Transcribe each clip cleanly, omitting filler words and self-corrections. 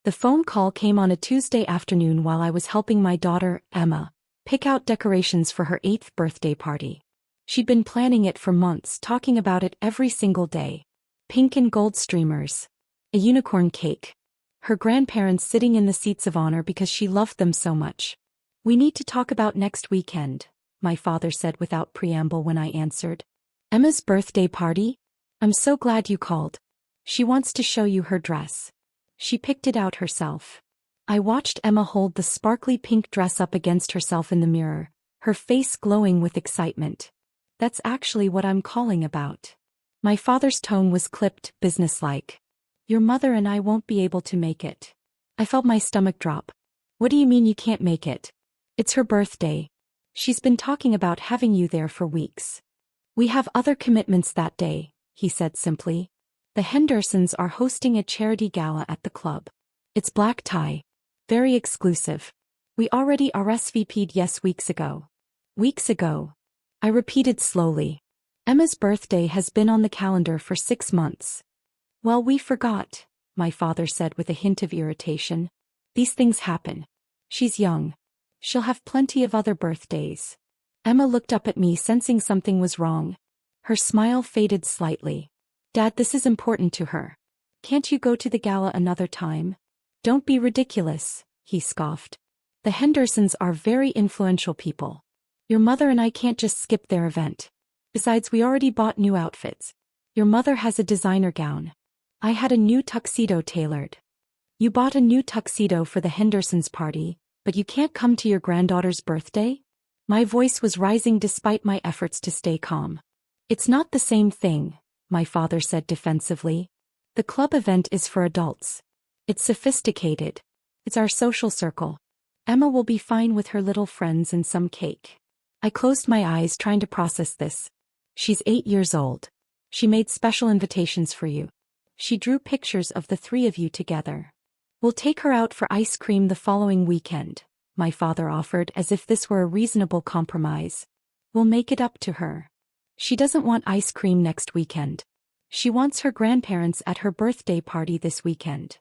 The phone call came on a Tuesday afternoon while I was helping my daughter, Emma, pick out decorations for her 8th birthday party. She'd been planning it for months, talking about it every single day. Pink and gold streamers. A unicorn cake. Her grandparents sitting in the seats of honor because she loved them so much. "We need to talk about next weekend," my father said without preamble when I answered. "Emma's birthday party? I'm so glad you called. She wants to show you her dress. She picked it out herself." I watched Emma hold the sparkly pink dress up against herself in the mirror, her face glowing with excitement. "That's actually what I'm calling about." My father's tone was clipped, businesslike. "Your mother and I won't be able to make it." I felt my stomach drop. "What do you mean you can't make it? It's her birthday. She's been talking about having you there for weeks." "We have other commitments that day," he said simply. "The Hendersons are hosting a charity gala at the club. It's black tie. Very exclusive. We already RSVP'd weeks ago." "Weeks ago?" I repeated slowly. "Emma's birthday has been on the calendar for 6 months." "Well, we forgot," my father said with a hint of irritation. "These things happen. She's young. She'll have plenty of other birthdays." Emma looked up at me, sensing something was wrong. Her smile faded slightly. "Dad, this is important to her. Can't you go to the gala another time?" "Don't be ridiculous," he scoffed. "The Hendersons are very influential people. Your mother and I can't just skip their event. Besides, we already bought new outfits. Your mother has a designer gown. I had a new tuxedo tailored." "You bought a new tuxedo for the Hendersons' party, but you can't come to your granddaughter's birthday?" My voice was rising despite my efforts to stay calm. "It's not the same thing," my father said defensively. "The club event is for adults. It's sophisticated. It's our social circle. Emma will be fine with her little friends and some cake." I closed my eyes, trying to process this. "She's 8 years old. She made special invitations for you. She drew pictures of the 3 of you together. We'll take her out for ice cream the following weekend," my father offered, as if this were a reasonable compromise. "We'll make it up to her. She doesn't want ice cream next weekend. She wants her grandparents at her birthday party this weekend."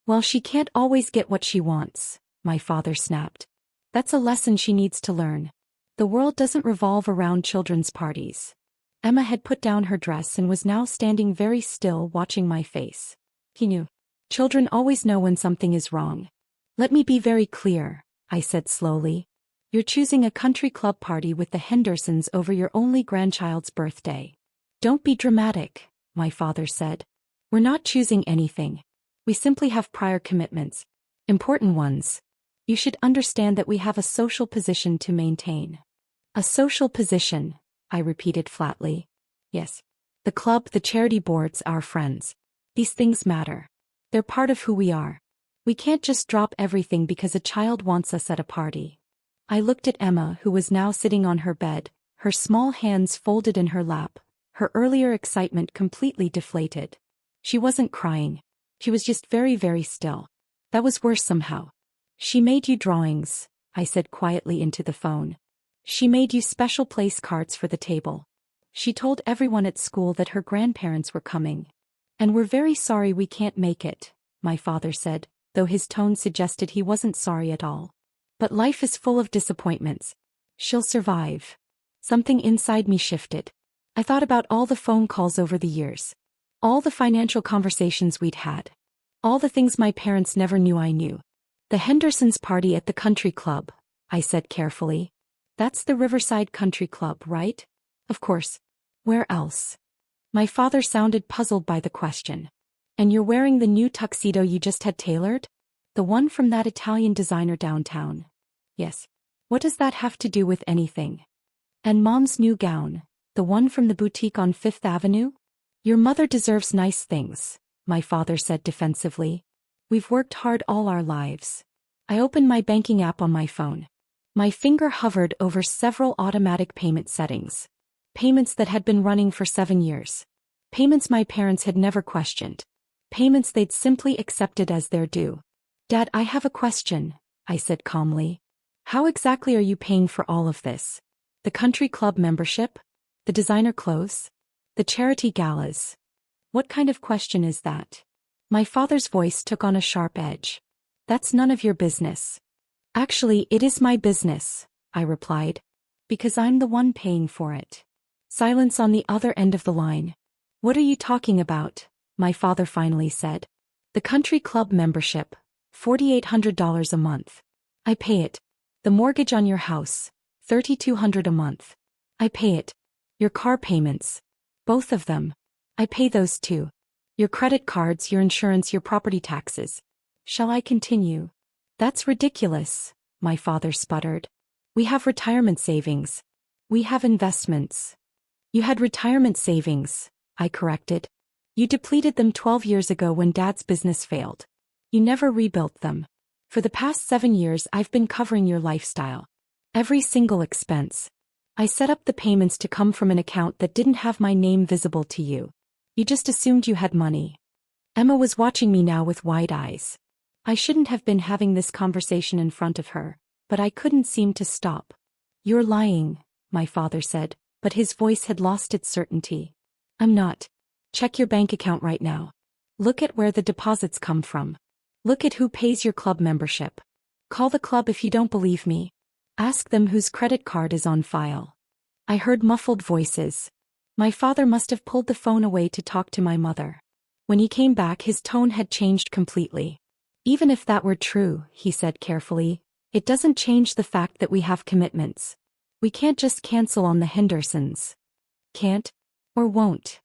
"Well, she can't always get what she wants," my father snapped. "That's a lesson she needs to learn. The world doesn't revolve around children's parties." Emma had put down her dress and was now standing very still, watching my face. He knew. Children always know when something is wrong. "Let me be very clear," I said slowly. "You're choosing a country club party with the Hendersons over your only grandchild's birthday." "Don't be dramatic," my father said. "We're not choosing anything. We simply have prior commitments. Important ones. You should understand that we have a social position to maintain." "A social position," I repeated flatly. "Yes. The club, the charity boards, our friends. These things matter. They're part of who we are. We can't just drop everything because a child wants us at a party." I looked at Emma, who was now sitting on her bed, her small hands folded in her lap, her earlier excitement completely deflated. She wasn't crying. She was just very, very still. That was worse somehow. "She made you drawings," I said quietly into the phone. "She made you special place cards for the table. She told everyone at school that her grandparents were coming. And we're very sorry we can't make it," my father said, though his tone suggested he wasn't sorry at all. "But life is full of disappointments. She'll survive." Something inside me shifted. I thought about all the phone calls over the years. All the financial conversations we'd had. All the things my parents never knew I knew. "The Hendersons' party at the country club," I said carefully. "That's the Riverside Country Club, right?" "Of course. Where else?" My father sounded puzzled by the question. "And you're wearing the new tuxedo you just had tailored? The one from that Italian designer downtown?" "Yes. What does that have to do with anything?" "And Mom's new gown, the one from the boutique on Fifth Avenue?" "Your mother deserves nice things," my father said defensively. "We've worked hard all our lives." I opened my banking app on my phone. My finger hovered over several automatic payment settings. Payments that had been running for 7 years. Payments my parents had never questioned. Payments they'd simply accepted as their due. "Dad, I have a question," I said calmly. "How exactly are you paying for all of this? The country club membership? The designer clothes? The charity galas? What kind of question is that?" My father's voice took on a sharp edge. That's none of your business. Actually, it is my business, I replied. Because I'm the one paying for it. Silence on the other end of the line. What are you talking about? My father finally said. The country club membership, $4,800 a month. I pay it. The mortgage on your house, $3,200 a month. I pay it. Your car payments. Both of them. I pay those too. Your credit cards, your insurance, your property taxes. Shall I continue? That's ridiculous, my father sputtered. We have retirement savings. We have investments. You had retirement savings, I corrected. You depleted them 12 years ago when Dad's business failed. You never rebuilt them. For the past 7 years I've been covering your lifestyle. Every single expense. I set up the payments to come from an account that didn't have my name visible to you. You just assumed you had money. Emma was watching me now with wide eyes. I shouldn't have been having this conversation in front of her, but I couldn't seem to stop. You're lying, my father said, but his voice had lost its certainty. I'm not. Check your bank account right now. Look at where the deposits come from. Look at who pays your club membership. Call the club if you don't believe me. Ask them whose credit card is on file. I heard muffled voices. My father must have pulled the phone away to talk to my mother. When he came back, his tone had changed completely. Even if that were true, he said carefully, it doesn't change the fact that we have commitments. We can't just cancel on the Hendersons. Can't? Or won't?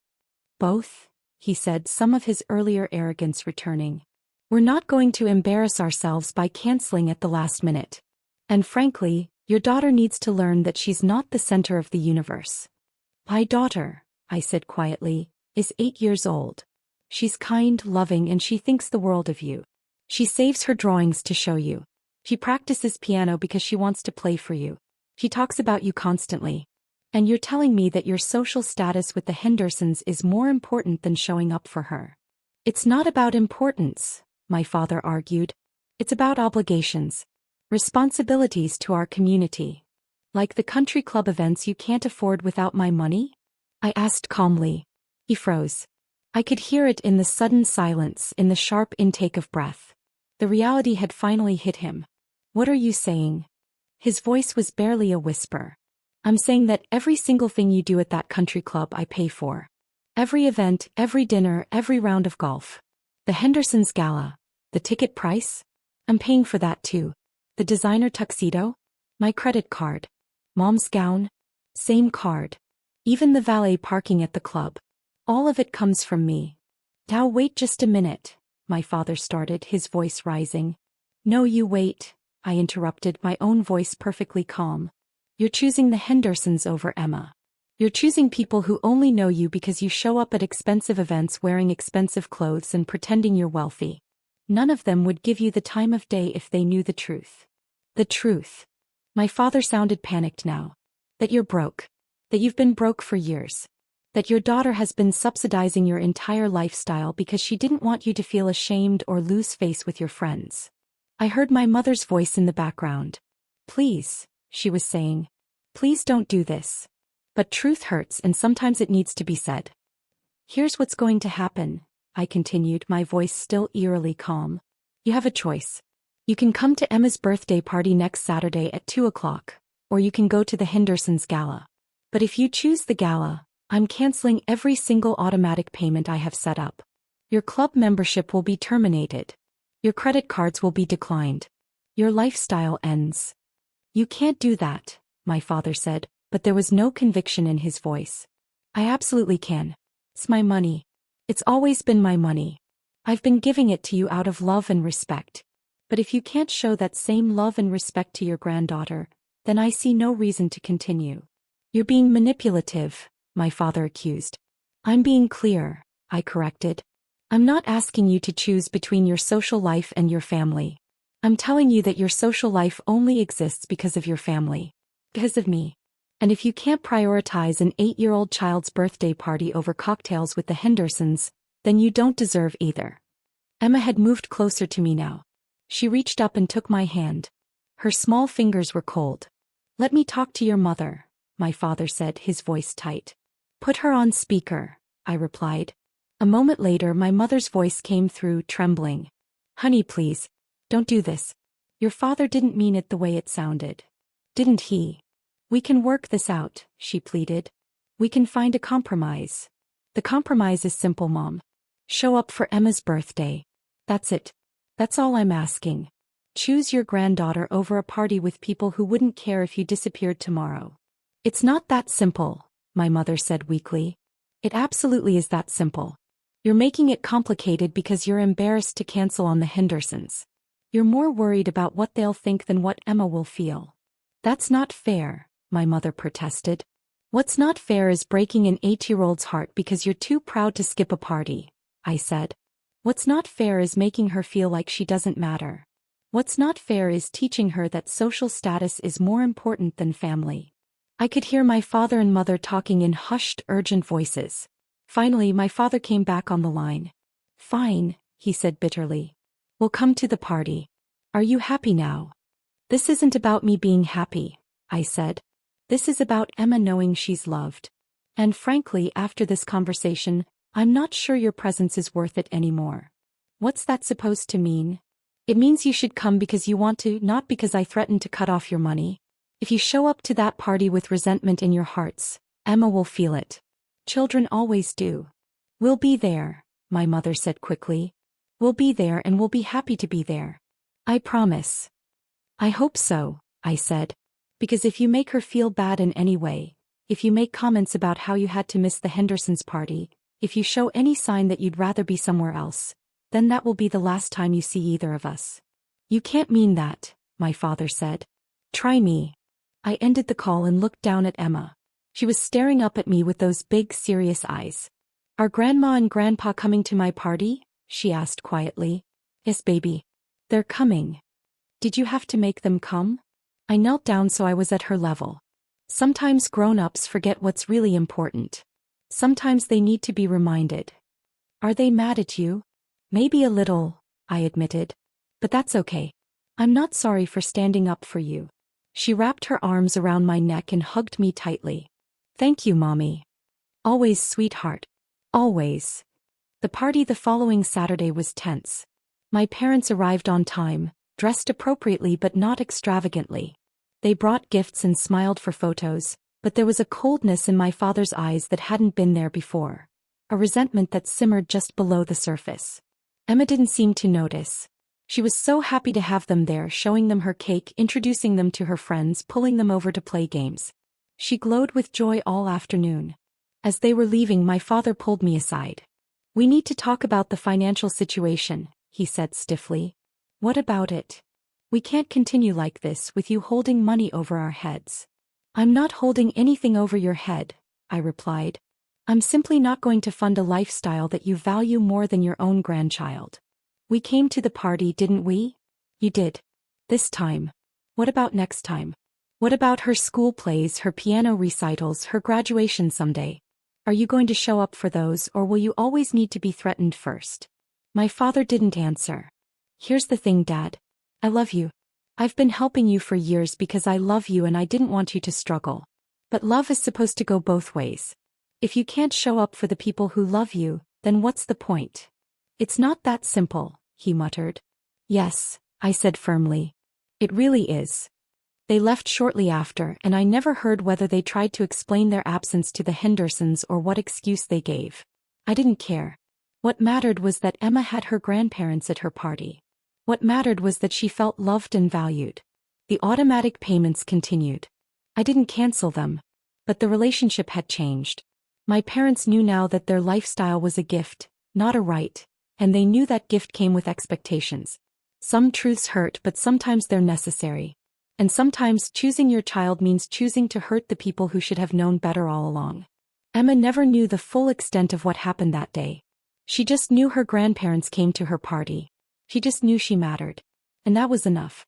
Both? He said, some of his earlier arrogance returning. We're not going to embarrass ourselves by canceling at the last minute. And frankly, your daughter needs to learn that she's not the center of the universe. My daughter, I said quietly, is 8 years old. She's kind, loving, and she thinks the world of you. She saves her drawings to show you. She practices piano because she wants to play for you. She talks about you constantly. And you're telling me that your social status with the Hendersons is more important than showing up for her. It's not about importance, my father argued. It's about obligations. Responsibilities to our community. Like the country club events you can't afford without my money? I asked calmly. He froze. I could hear it in the sudden silence, in the sharp intake of breath. The reality had finally hit him. What are you saying? His voice was barely a whisper. I'm saying that every single thing you do at that country club I pay for. Every event, every dinner, every round of golf. The Hendersons gala. The ticket price? I'm paying for that too. The designer tuxedo? My credit card. Mom's gown? Same card. Even the valet parking at the club. All of it comes from me. Now wait just a minute, my father started, his voice rising. No, you wait, I interrupted, my own voice perfectly calm. You're choosing the Hendersons over Emma. You're choosing people who only know you because you show up at expensive events wearing expensive clothes and pretending you're wealthy. None of them would give you the time of day if they knew the truth. The truth. My father sounded panicked now. That you're broke. That you've been broke for years. That your daughter has been subsidizing your entire lifestyle because she didn't want you to feel ashamed or lose face with your friends. I heard my mother's voice in the background. Please, she was saying. Please don't do this. But truth hurts and sometimes it needs to be said. Here's what's going to happen, I continued, my voice still eerily calm. You have a choice. You can come to Emma's birthday party next Saturday at 2 o'clock, or you can go to the Hendersons gala. But if you choose the gala, I'm canceling every single automatic payment I have set up. Your club membership will be terminated. Your credit cards will be declined. Your lifestyle ends. You can't do that, my father said, but there was no conviction in his voice. I absolutely can. It's my money. It's always been my money. I've been giving it to you out of love and respect. But if you can't show that same love and respect to your granddaughter, then I see no reason to continue. You're being manipulative, my father accused. I'm being clear, I corrected. I'm not asking you to choose between your social life and your family. I'm telling you that your social life only exists because of your family. Because of me. And if you can't prioritize an 8-year-old child's birthday party over cocktails with the Hendersons, then you don't deserve either. Emma had moved closer to me now. She reached up and took my hand. Her small fingers were cold. Let me talk to your mother, my father said, his voice tight. Put her on speaker, I replied. A moment later my mother's voice came through, trembling. Honey, please. Don't do this. Your father didn't mean it the way it sounded. Didn't he? We can work this out, she pleaded. We can find a compromise. The compromise is simple, Mom. Show up for Emma's birthday. That's it. That's all I'm asking. Choose your granddaughter over a party with people who wouldn't care if you disappeared tomorrow. It's not that simple, my mother said weakly. It absolutely is that simple. You're making it complicated because you're embarrassed to cancel on the Hendersons. You're more worried about what they'll think than what Emma will feel. That's not fair, my mother protested. What's not fair is breaking an 8-year-old's heart because you're too proud to skip a party, I said. What's not fair is making her feel like she doesn't matter. What's not fair is teaching her that social status is more important than family. I could hear my father and mother talking in hushed, urgent voices. Finally, my father came back on the line. Fine, he said bitterly. We'll come to the party. Are you happy now? This isn't about me being happy, I said. This is about Emma knowing she's loved. And frankly, after this conversation, I'm not sure your presence is worth it anymore. What's that supposed to mean? It means you should come because you want to, not because I threatened to cut off your money. If you show up to that party with resentment in your hearts, Emma will feel it. Children always do. We'll be there, my mother said quickly. We'll be there and we'll be happy to be there. I promise. I hope so, I said. Because if you make her feel bad in any way, if you make comments about how you had to miss the Hendersons' party, if you show any sign that you'd rather be somewhere else, then that will be the last time you see either of us. You can't mean that, my father said. Try me. I ended the call and looked down at Emma. She was staring up at me with those big, serious eyes. Are Grandma and Grandpa coming to my party? She asked quietly. Yes, baby. They're coming. Did you have to make them come? I knelt down so I was at her level. Sometimes grown-ups forget what's really important. Sometimes they need to be reminded. Are they mad at you? Maybe a little, I admitted. But that's okay. I'm not sorry for standing up for you. She wrapped her arms around my neck and hugged me tightly. Thank you, Mommy. Always, sweetheart. Always. The party the following Saturday was tense. My parents arrived on time, dressed appropriately but not extravagantly. They brought gifts and smiled for photos, but there was a coldness in my father's eyes that hadn't been there before. A resentment that simmered just below the surface. Emma didn't seem to notice. She was so happy to have them there, showing them her cake, introducing them to her friends, pulling them over to play games. She glowed with joy all afternoon. As they were leaving, my father pulled me aside. We need to talk about the financial situation, he said stiffly. What about it? We can't continue like this with you holding money over our heads. I'm not holding anything over your head, I replied. I'm simply not going to fund a lifestyle that you value more than your own grandchild. We came to the party, didn't we? You did. This time. What about next time? What about her school plays, her piano recitals, her graduation someday? Are you going to show up for those, or will you always need to be threatened first? My father didn't answer. Here's the thing, Dad. I love you. I've been helping you for years because I love you and I didn't want you to struggle. But love is supposed to go both ways. If you can't show up for the people who love you, then what's the point? It's not that simple, he muttered. Yes, I said firmly. It really is. They left shortly after, and I never heard whether they tried to explain their absence to the Hendersons or what excuse they gave. I didn't care. What mattered was that Emma had her grandparents at her party. What mattered was that she felt loved and valued. The automatic payments continued. I didn't cancel them. But the relationship had changed. My parents knew now that their lifestyle was a gift, not a right, and they knew that gift came with expectations. Some truths hurt, but sometimes they're necessary. And sometimes choosing your child means choosing to hurt the people who should have known better all along. Emma never knew the full extent of what happened that day. She just knew her grandparents came to her party. She just knew she mattered. And that was enough.